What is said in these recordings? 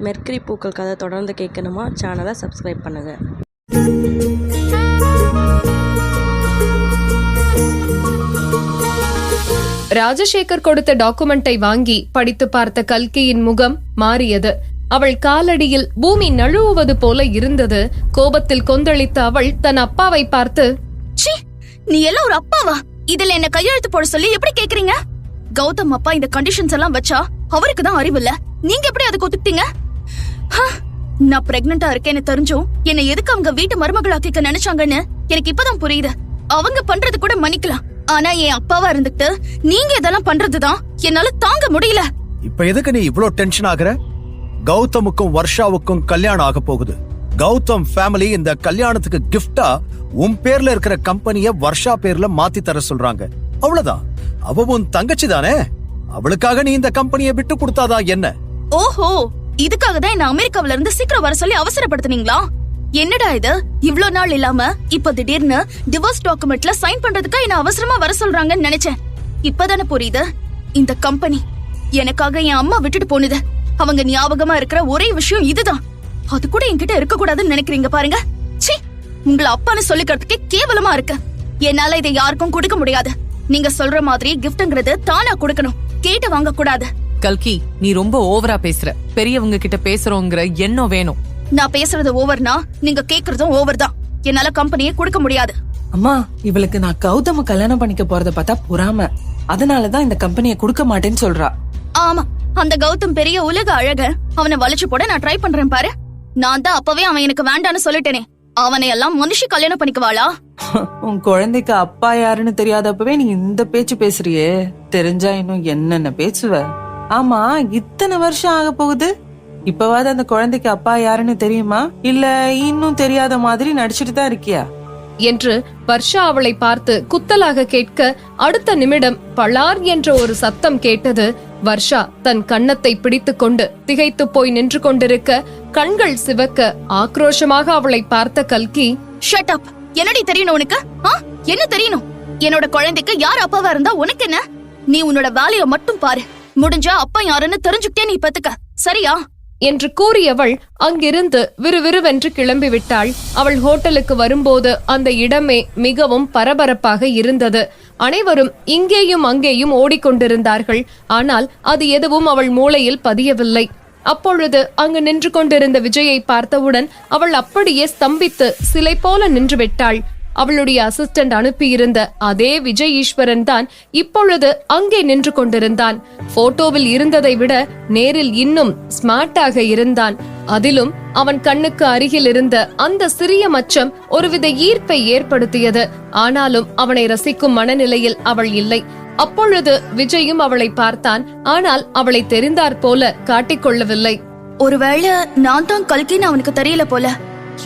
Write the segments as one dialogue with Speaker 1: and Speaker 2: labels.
Speaker 1: Mercury பூக்கள் கதை தொடர்ந்து கேட்கணுமா? சேனலை சப்ஸ்கிரைப் பண்ணுங்கள்.
Speaker 2: ராஜசேகர் கொடுத்த டாக்குமெண்டை வாங்கி படித்து பார்த்த கல்கியின் முகம் மாறியது. அவள் காலடியில் பூமி நழுவுவது போல இருந்தது. கோபத்தில் கொந்தளித்த அவள் தன் அப்பாவை பார்த்து,
Speaker 3: "சீ, நீ எல்லாம் ஒரு அப்பாவா? இதுல என்ன கையெழுத்து போட சொல்லி எப்படி கேக்குறீங்க? கௌதம் அப்பா இந்த கண்டிஷன்ஸ் எல்லாம் வச்சா அவருக்கு தான் அறிவு இல்ல. நீங்க எப்படி அதுக்கு ஒத்துக்கிட்டீங்க? நான் பிரெக்னண்டா இருக்கேன்னு தெரிஞ்சும் என்னை எதுக்கு அவங்க வீட்டு மருமகளாக்கிக்க நினைச்சாங்கன்னு எனக்கு இப்பதான் புரியுது. அவங்க பண்றது கூட மன்னிக்கலாம், ஆனா என் அப்பாவா இருந்துட்டு நீங்க இதெல்லாம் பண்றதுதான் என்னால தாங்க முடியல."
Speaker 4: இப்ப எதுக்கு நீ இவ்ளோ டென்ஷன் ஆகுற? கௌதமுக்கும் வர்ஷாவுக்கும் கல்யாணம் ஆக போகுது. கௌதம் ஃபேமிலி இந்த கல்யாணத்துக்கு கிஃப்டா உன் பேர்ல இருக்கிற கம்பெனிய வர்ஷா பேர்ல மாத்தி தர சொல்றாங்க. அவ்வளவுதான். அவ உன் தங்கச்சி தானே, அவளுக்காக நீ இந்த கம்பெனியை விட்டு கொடுத்தாதா என்ன?
Speaker 3: ஓஹோ, இதுக்காக தான் என்ன அமெரிக்காவில இருந்து சீக்கிரம் வர சொல்லி அவசரப்படுத்துனீங்களா? என்னடா இது, இவ்ளோ நாள் இல்லாம இப்ப திடீர்னு டிவோர்ஸ் டாக்குமெண்ட்ல சைன் பண்றதுக்கு என்ன அவசரமா வர சொல்றாங்கன்னு நினைச்சேன். இப்பதானே புரியுது. இந்த கம்பெனி எனக்காக என் அம்மா விட்டுட்டு போனது. அவங்க ஞாபகமா இருக்கிற ஒரே விஷயம் இதுதான். அது கூட என்கிட்ட இருக்க கூடாதுன்னு நினைக்கிறீங்க பாருங்க. சீ, உங்களை அப்பான்னு சொல்லிக்கிறதுக்கே கேவலமா இருக்கு. என்னால இதை யாருக்கும் கொடுக்க முடியாது. நீங்க சொல்ற மாதிரி கிஃப்ட்ங்கிறது தானா கொடுக்கணும், கேட்டு வாங்க கூடாது.
Speaker 5: கல்கி, நீ ரொம்ப ஓவரா பேசுற. பெரியவங்க கிட்ட பேசுறோங்கிற எண்ணம் வேணும்.
Speaker 3: நான் பேசுறது ஓவர்னா நீங்க கேக்குறதும் ஓவர் தான். என்னால கம்பெனியே கொடுக்க முடியாது.
Speaker 6: அம்மா, இவளுக்கு நான் கௌதம கல்யாணம் பண்ணிக்க போறத பார்த்தா பொறாம. அதனாலதான் இந்த கம்பெனியை கொடுக்க மாட்டேன்னு சொல்றா.
Speaker 3: ஆமா, அந்த கௌதம் பெரிய உலக அழக. அவனை வளைச்சு போட நான் ட்ரை பண்றேன் பாரு. நான் தான் அப்பவே அவன் எனக்கு வேண்டான்னு சொல்லிட்டேனே. அவனை எல்லாம் மனுஷி கல்யாணம் பண்ணிக்குவாளா?
Speaker 6: உன் குழந்தைக்கு அப்பா யாருன்னு தெரியாதப்பவே நீ இந்த பேச்சு பேசுறியே, தெரிஞ்சா இன்னும் என்னென்ன பேசுவ. ஆமா, இத்தனை வருஷம் ஆக போகுது. இப்பவாது அந்த குழந்தைக்கு அப்பா யாருன்னு தெரியுமா, இல்ல இன்னும் தெரியாத மாதிரி நடிச்சிட்டு தான் இருக்கியா
Speaker 2: என்று வர்ஷா அவளை பார்த்து குத்தலாக கேட்க, அடுத்த நிமிடம் பளார் என்ற ஒரு சத்தம் கேட்டது. வர்ஷா தன் கன்னத்தை பிடித்துக் கொண்டு திகைத்து போய் நின்று கொண்டிருக்க, கண்கள் சிவக்க ஆக்ரோஷமாக அவளை பார்த்த கல்கி,
Speaker 3: ஷட் அப். என்னடி தெரியணும் உனக்கு? என்ன தெரியணும்? என்னோட குழந்தைக்கு யார் அப்பாவா இருந்தா உனக்கு என்ன? நீ உன்னோட வேலைய மட்டும் பாரு. முடிஞ்சா அப்பா யாருன்னு தெரிஞ்சுக்கிட்டே நீ பத்துக்க, சரியா?
Speaker 2: என்று கூறியவள் அங்கிருந்து விறுவிறுவென்று கிளம்பிவிட்டாள். அவள் ஹோட்டலுக்கு வரும்போது அந்த இடமே மிகவும் பரபரப்பாக இருந்தது. அனைவரும் இங்கேயும் அங்கேயும் ஓடிக்கொண்டிருந்தார்கள். ஆனால் அது எதுவும் அவள் மூளையில் பதியவில்லை. அப்பொழுது அங்கு நின்று கொண்டிருந்த விஜயை பார்த்தவுடன் அவள் அப்படியே ஸ்தம்பித்து சிலை போல நின்று விட்டாள். அவளுடைய அசிஸ்டன்ட் அனுப்பியிருந்த அதே விஜய் ஈஸ்வரன் தான் இப்பொழுது அங்கே நின்று கொண்டிருந்தான். போட்டோவில் இருந்ததை விட நேரில் இன்னும் ஸ்மார்ட்டாக இருந்தான். அதிலும் அவன் கண்ணுக்கு அருகில் இருந்த அந்த சிறிய மச்சம் ஒருவித ஈர்ப்பை ஏற்படுத்தியது. ஆனாலும் அவனை ரசிக்கும் மனநிலையில் அவள் இல்லை. அப்பொழுது விஜயும் அவளை பார்த்தான். ஆனால் அவளை தெரிந்தாற் போல காட்டிக்கொள்ளவில்லை.
Speaker 3: ஒருவேளை நான் தான் கல்கின்னு அவனுக்கு தெரியல போல.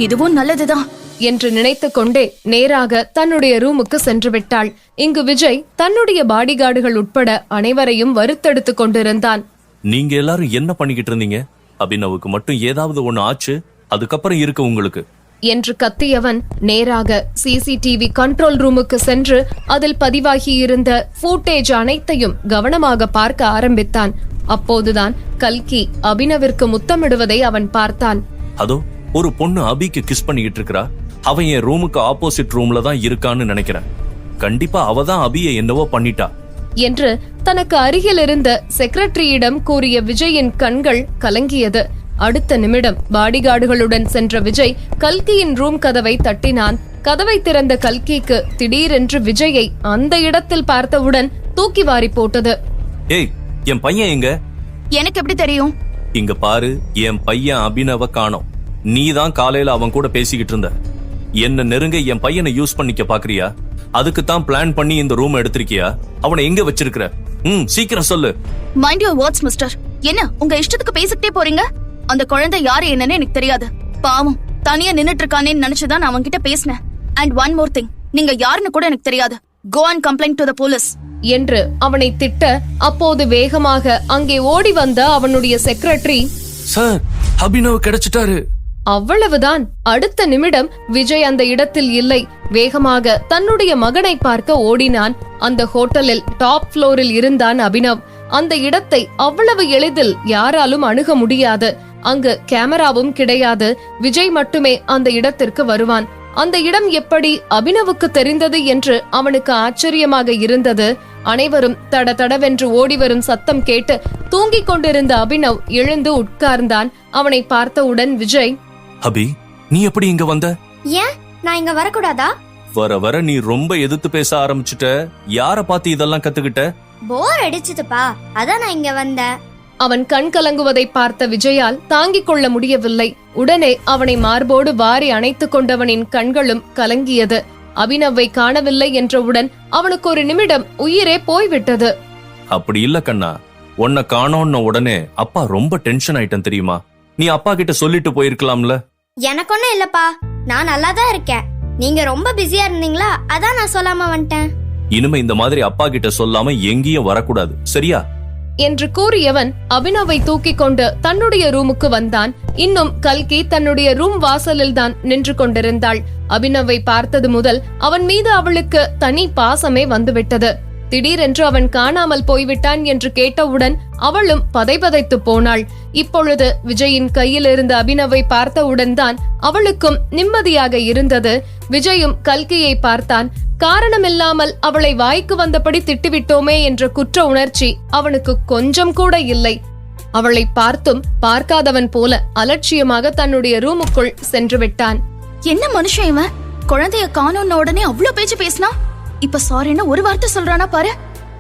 Speaker 3: இதுவும் நல்லதுதான்
Speaker 2: என்று நினைத்து கொண்டே நேராக தன்னுடைய ரூமுக்கு சென்று விட்டாள். இங்கு விஜய் தன்னுடைய பாடிகார்டுகள் உட்பட அனைவரையும் வறுத்தெடுத்து கொண்டிருந்தான்.
Speaker 7: நீங்க எல்லாரும் என்ன பண்ணிக்கிட்டு இருந்தீங்க? அபினவுக்கு மட்டும் ஏதாவது ஒண்ணு ஆச்சு, அதுக்கப்புறம் இருக்கு உங்களுக்கு
Speaker 2: என்று கத்தியவன் நேராக சிசிடிவி கண்ட்ரோல் ரூமுக்கு சென்று அதில் பதிவாகி இருந்த ஃபூட்டேஜ் அனைத்தையும் கவனமாக பார்க்க ஆரம்பித்தான். அப்போதுதான் கல்கி அபினவிற்கு முத்தமிடுவதை அவன் பார்த்தான்.
Speaker 7: அதோ ஒரு பொண்ணு அபிக்கு கிஸ் பண்ணிக்கிட்டு இருக்கா. அவன் என் ரூமுக்கு ஆப்போசிட் ரூம்ல தான் இருக்கான்னு நினைக்கிறேன். கண்டிப்பா அவதான் அபியை என்னவோ பண்ணிட்டா
Speaker 2: என்று தனக்கு அருகில் இருந்த செக்ரட்டரியிடம் கூறிய விஜயின் கண்கள் கலங்கியது. அடுத்த நிமிடம் பாடிகார்டுகளுடன் சென்ற விஜய் கல்கியின் ரூம் கதவை தட்டினான். கதவை திறந்த கல்கிக்கு திடீரென்று விஜயை அந்த இடத்தில் பார்த்தவுடன் தூக்கி வாரி போட்டது.
Speaker 7: ஏய், என் பையன் எங்க?
Speaker 3: எனக்கு எப்படி தெரியும்?
Speaker 7: இங்க பாரு, என் பையன் அபினவ காணோம். நீதான் காலையில அவன் கூட பேசிக்கிட்டு இருந்த. என்ன நெருங்க என் பையனை யூஸ் பண்ணிக்க பாக்குறியா? அதுக்கு தான் பிளான் பண்ணி இந்த ரூம் எடுத்திருக்கியா? அவனை எங்க வச்சிருக்கிற? சீக்கிரம் சொல்லு.
Speaker 3: Mind your words mister. என்ன உங்க இஷ்டத்துக்கு பேசிக்கிட்டே போறீங்க? அந்த குழந்தை யாரு என்னன்னு எனக்கு தெரியாது. பாவம், தனியா நின்னுட்டு இருக்கானேன்னு நினைச்சுதான் நான் அவன்கிட்ட பேசினேன். அண்ட் ஒன் மோர் திங், நீங்க யாருன்னு கூட எனக்கு தெரியாது. Go and complaint to the police
Speaker 2: என்று அவனை திட்ட, அப்போது வேகமாக அங்கே ஓடி வந்த அவனுடைய செக்ரட்டரி,
Speaker 7: சார், அபினவ் கிடைச்சிட்டாரு.
Speaker 2: அவ்வளவுதான். அடுத்த நிமிடம் விஜய் அந்த இடத்தில் இல்லை. வேகமாக தன்னுடைய மகனை பார்க்க ஓடினான். அந்த ஹோட்டலில் டாப் ஃப்ளோரில் இருந்தான் அபினவ். அந்த இடத்தை அவ்வளவு எளிதில் யாராலும் அணுக முடியாது. அங்கு கேமராவும் கிடையாது. விஜய் மட்டுமே அந்த இடத்திற்கு வருவான். அந்த இடம் எப்படி அபினவுக்கு தெரிந்தது என்று அவனுக்கு ஆச்சரியமாக இருந்தது. அனைவரும் தட தடவென்று ஓடிவரும் சத்தம் கேட்டு தூங்கிக் கொண்டிருந்த அபினவ் எழுந்து உட்கார்ந்தான். அவனை பார்த்தவுடன் விஜய்,
Speaker 7: அபி, நீ எப்படி இங்க வந்த?
Speaker 8: ஏன் நான் இங்க வரக்கூடாதா?
Speaker 7: வர வர நீ ரொம்ப எதிர்த்து பேச ஆரம்பிச்சுட்ட. யார பார்த்து இதெல்லாம் கத்துக்கிட்ட?
Speaker 8: போர் அடிச்சுதுப்பா, அதான் நான் இங்க வந்தேன்.
Speaker 2: அவன் கண் கலங்குவதை பார்த்த விஜயால் தாங்கிக் கொள்ள முடியவில்லை. உடனே அவனை மார்போடு வாரி அணைத்துக் கொண்டவனின் கண்களும் கலங்கியது. அபினவை காணவில்லை என்றவுடன் அவனுக்கு ஒரு நிமிடம் உயிரே போய்விட்டது.
Speaker 7: அப்படி இல்ல கண்ணா, உன்னை காணோன்ன உடனே அப்பா ரொம்ப டென்ஷன் ஆயிட்டன் தெரியுமா? நீ அப்பா கிட்ட சொல்லிட்டு போயிருக்கலாம்ல.
Speaker 8: எனக்கு ஒண்ணும் இல்லப்பா, நான் நல்லா தான் இருக்கேன். நீங்க ரொம்ப பிஸியா இருந்தீங்களா, அதான் நான் சொல்லாம வந்துட்டேன்.
Speaker 7: இனிமே இந்த மாதிரி அப்பா கிட்ட சொல்லாம எங்கேயும் வரக்கூடாது, சரியா?
Speaker 2: என்று கூறியவன் அபினவை தூக்கிக் கொண்டு தன்னுடைய ரூமுக்கு வந்தான். இன்னும் கல்கி தன்னுடைய ரூம் வாசலில் தான் நின்று கொண்டிருந்தாள். அபினவை பார்த்தது முதல் அவன் மீது அவளுக்கு தனி பாசமே வந்துவிட்டது. திடீரென்று அவன் காணாமல் போய்விட்டான் என்று கேட்டவுடன் அவளும் பதைபதைத்து போனாள். இப்பொழுது விஜயின் கையில் இருந்த அபினவை பார்த்தவுடன் தான் அவளுக்கும் நிம்மதியாக இருந்தது. விஜயும் கல்கியை பார்த்தான். காரணமில்லாமல் அவளை வாய்க்கு வந்தபடி திட்டுவிட்டோமே என்ற குற்ற உணர்ச்சி அவனுக்கு கொஞ்சம் கூட இல்லை. அவளை பார்த்தும் பார்க்காதவன் போல அலட்சியமாக தன்னுடைய ரூமுக்குள் சென்று விட்டான்.
Speaker 3: என்ன மனுஷன் இவன்? குழந்தைய காணோன்ன உடனே அவ்வளவு பேச்சு பேசினா, இப்ப சாரின்னு ஒரு வார்த்தை சொல்றானா பாரு.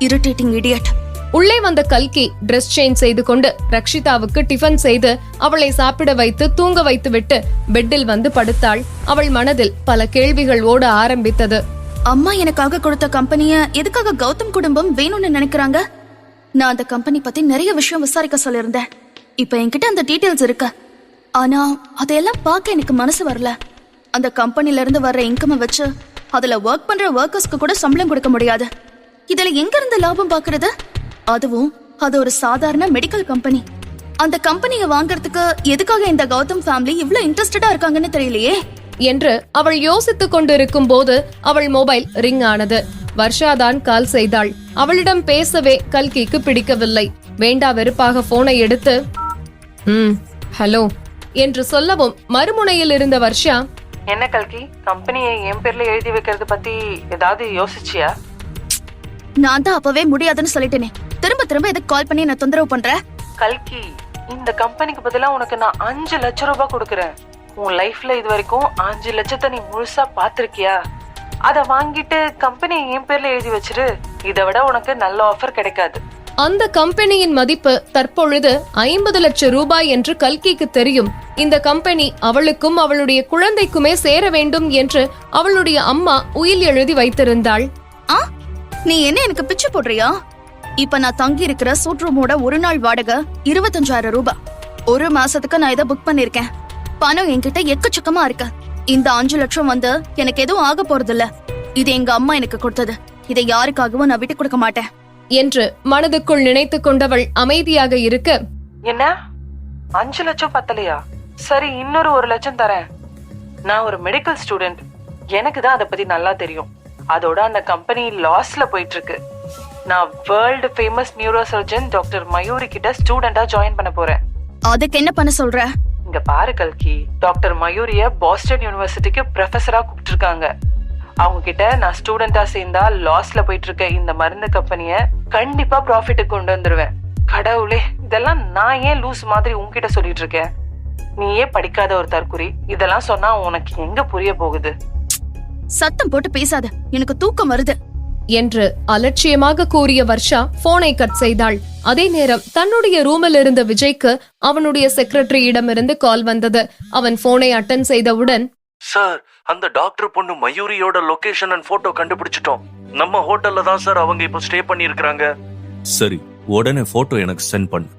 Speaker 3: Irritating idiot.
Speaker 2: உள்ளே வந்த கல்கி டிரெஸ் சேஞ்ச் செய்து கொண்டு ரக்ஷிதாவுக்கு டிஃபன் செய்து அவளை சாப்பிட வைத்து தூங்க வைத்து விட்டு பெட்டில் வந்து படுத்தாள். அவள் மனதில் பல கேள்விகள் ஓட ஆரம்பித்தது.
Speaker 3: அம்மா எனக்காக கொடுத்த கம்பெனிய எதுக்காக கௌதம் குடும்பம் வேணும்னு நினைக்கிறாங்க? நான் அந்த கம்பெனி பத்தி நிறைய விஷயம் விசாரிக்க சொல்லியிருந்தேன். இப்ப என்கிட்ட அந்த டீடைல்ஸ் இருக்கு. ஆனா அதையெல்லாம் பார்க்க எனக்கு மனசு வரல. அந்த கம்பெனில இருந்து வர்ற இன்கம் வச்சு அதுல ஒர்க் பண்ற ஒர்க்கர்ஸ்க்கு கூட சம்பளம் கொடுக்க முடியாது. இதுல எங்க இருந்து லாபம் பாக்குறது? அதுவும் அது ஒரு சாதாரண மெடிக்கல் கம்பெனி. அந்த கம்பெனியை வாங்கறதுக்கு எதுக்காக இந்த கௌதம் ஃபேமிலி இவ்ளோ இன்ட்ரெஸ்டடா இருக்காங்கன்னு தெரியலையே
Speaker 2: என்று அவள் யோசித்துக் கொண்டிருக்கும் போது அவள் மொபைல் ரிங் ஆனது. வர்ஷாதான் கால் செய்தாள். அவளிடம் பேசவே கல்கிக்கு பிடிக்கவில்லை. வேண்டா வெறுப்பாக போனை எடுத்து ஹலோ என்று சொல்லவும் மறுமுனையில் இருந்த வர்ஷா,
Speaker 6: என்ன கல்கி, கம்பெனியை என் பேர்ல எழுதி வைக்கிறது பத்தி ஏதாவது யோசிச்சியா?
Speaker 3: நான் தான் அப்பவே முடியாதுன்னு சொல்லிட்டேனே. திரும்ப திரும்ப எதுக்கு கால் பண்ணி நான் தொந்தரவு பண்ற?
Speaker 6: கல்கி, இந்த கம்பெனிக்கு பதிலா உனக்கு நான் 5 லட்சம் ரூபாய் கொடுக்கறேன். உன் லைஃப்ல இது வரைக்கும் 5 லட்சத்தை நீ முழுசா பாத்திருக்கியா? அத வாங்கிட்டு கம்பெனியை என் பேர்ல எழுதி வச்சிரு. இதை விட உனக்கு நல்ல ஆஃபர் கிடைக்காது.
Speaker 2: அந்த கம்பெனியின் மதிப்பு தற்பொழுது 50 லட்சம் ரூபாய் என்று கல்கிக்கு தெரியும். இந்த கம்பெனி அவளுக்கும் அவளுடைய குழந்தைக்குமே சேர வேண்டும் என்று அவளுடைய அம்மா உயில் எழுதி வைத்திருந்தாள்.
Speaker 3: நீ என்ன எனக்கு பிச்சு போடுறியா? இப்ப நான் தங்கி இருக்கிற சூட் ரூமோட ஒரு நாள் வாடகை 25,000 ரூபாய். ஒரு மாசத்துக்கு நான் இதை புக் பண்ணிருக்கேன். பணம் என்கிட்ட எக்கச்சக்கமா இருக்கு. இந்த 5 லட்சம் வந்து எனக்கு எதுவும் ஆக போறது இல்ல. இது எங்க அம்மா எனக்கு கொடுத்தது. இதை யாருக்காகவும் நான் விட்டு கொடுக்க மாட்டேன்
Speaker 2: என்று மனதுக்குள் நினைத்துக் கொண்டவள் அமைதியாக இருக்க,
Speaker 6: என்ன 5 லட்சம் பத்தலையா? சரி, இன்னொரு 1 லட்சம் தரேன். நான் ஒரு மெடிக்கல் ஸ்டூடெண்ட். எனக்கு தான் அதை பத்தி நல்லா தெரியும். அதோட அந்த கம்பெனி லாஸ்ல போயிட்டு இருக்கு. நான் world famous neuro surgeon doctor Mayuri கிட்ட ஸ்டூடெண்டா ஜாயின் பண்ண போறேன்.
Speaker 3: அதுக்கு என்ன பண்ண சொல்ற?
Speaker 6: இங்க பாரு கல்கி, டாக்டர் மயூரிய பாஸ்டன் யூனிவர்சிட்டிக்கு ப்ரொஃபஸரா கூப்பிட்டு இருக்காங்க. அவங்க கிட்ட நான் ஸ்டூடெண்டா சேர்ந்தா லாஸ்ல போயிட்டு இருக்க இந்த மருந்து கம்பெனிய கண்டிப்பா ப்ராஃபிட்டுக்கு கொண்டு வந்துருவேன். கடவுளே, இதெல்லாம் நான் ஏன் லூஸ் மாதிரி உன்கிட்ட சொல்லிட்டு இருக்கேன்? நீயே படிக்காத ஒரு தற்குறி. இதெல்லாம் சொன்னா உனக்கு எங்க புரிய போகுது?
Speaker 3: சத்தம் போட்டு பேசாத, எனக்கு தூக்கம் வருது
Speaker 2: என்று அலட்சியமாக கூறிய வர்ஷா போனை கட் செய்தாள். அதே நேரம் தன்னுடைய ரூமில் இருந்த விஜய்க்கு அவனுடைய செக்ரட்டரியிடமிருந்து கால் வந்தது. அவன் போனை அட்டன் செய்தவுடன்,
Speaker 7: சார், அந்த டாக்டர் பொண்ணு மயூரியோட லொகேஷன் அண்ட் போட்டோ கண்டுபிடிச்சிட்டோம். நம்ம ஹோட்டல்ல தான் சார் அவங்க இப்ப ஸ்டே பண்ணி இருக்காங்க. சரி, உடனே போட்டோ எனக்கு சென்ட் பண்ணு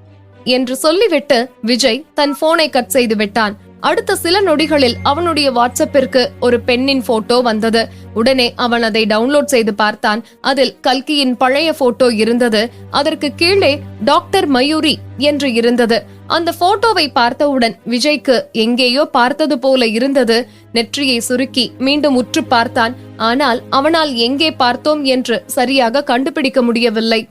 Speaker 2: என்று சொல்லிவிட்டு விஜய் தன் போனை கட் செய்து விட்டான். அடுத்த சில நொடிகளில் அவனுடைய வாட்ஸ்அப்பிற்கு ஒரு பெண்ணின் போட்டோ வந்தது. உடனே அவன் அதை டவுன்லோட் செய்து பார்த்தான். அதில் கல்கியின் பழைய போட்டோ இருந்தது. அதற்கு கீழே டாக்டர் மயூரி என்று இருந்தது. அந்த போட்டோவை பார்த்தவுடன் விஜய்க்கு எங்கேயோ பார்த்தது போல இருந்தது. நெற்றியை சுருக்கி மீண்டும் உற்று பார்த்தான். ஆனால் அவனால் எங்கே பார்த்தோம் என்று சரியாக கண்டுபிடிக்க முடியவில்லை.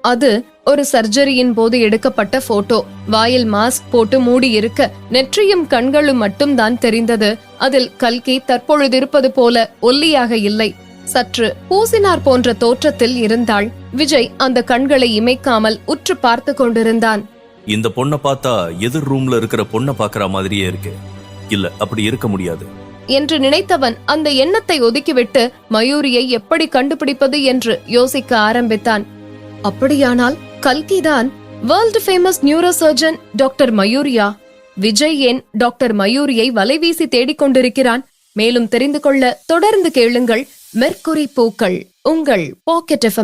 Speaker 2: அது ஒரு சர்ஜரியின் போது எடுக்கப்பட்ட போட்டோ. வாயில் மாஸ்க் போட்டு மூடி இருக்க நெற்றியும் கண்களும் மட்டும் தான் தெரிந்தது. அதில் கல்கி தற்பொழுது இருப்பது போல ஒல்லியாக இல்லை, சற்று பூசினார் போன்ற தோற்றத்தில் இருந்தாள். விஜய் அந்த கண்களை இமைக்காமல் உற்று பார்த்து கொண்டிருந்தான்.
Speaker 7: இந்த பொண்ணை பார்த்தா எதிர் ரூம்ல இருக்கிற பொண்ணை பாக்குற மாதிரியே இருக்கு. இல்ல, அப்படி இருக்க முடியாது
Speaker 2: என்று நினைத்தவன் அந்த எண்ணத்தை ஒதுக்கிவிட்டு மயூரியை எப்படி கண்டுபிடிப்பது என்று யோசிக்க ஆரம்பித்தான். அப்படியானால் கல்கிதான் world famous neuro surgeon doctor மயூரியா? விஜய் ஏன் டாக்டர் மயூரியை வலைவீசி தேடிக்கொண்டிருக்கிறான்? மேலும் தெரிந்து கொள்ள தொடர்ந்து கேளுங்கள் மெர்க்குரி பூக்கள், உங்கள் பாக்கெட் எஃப்எம்.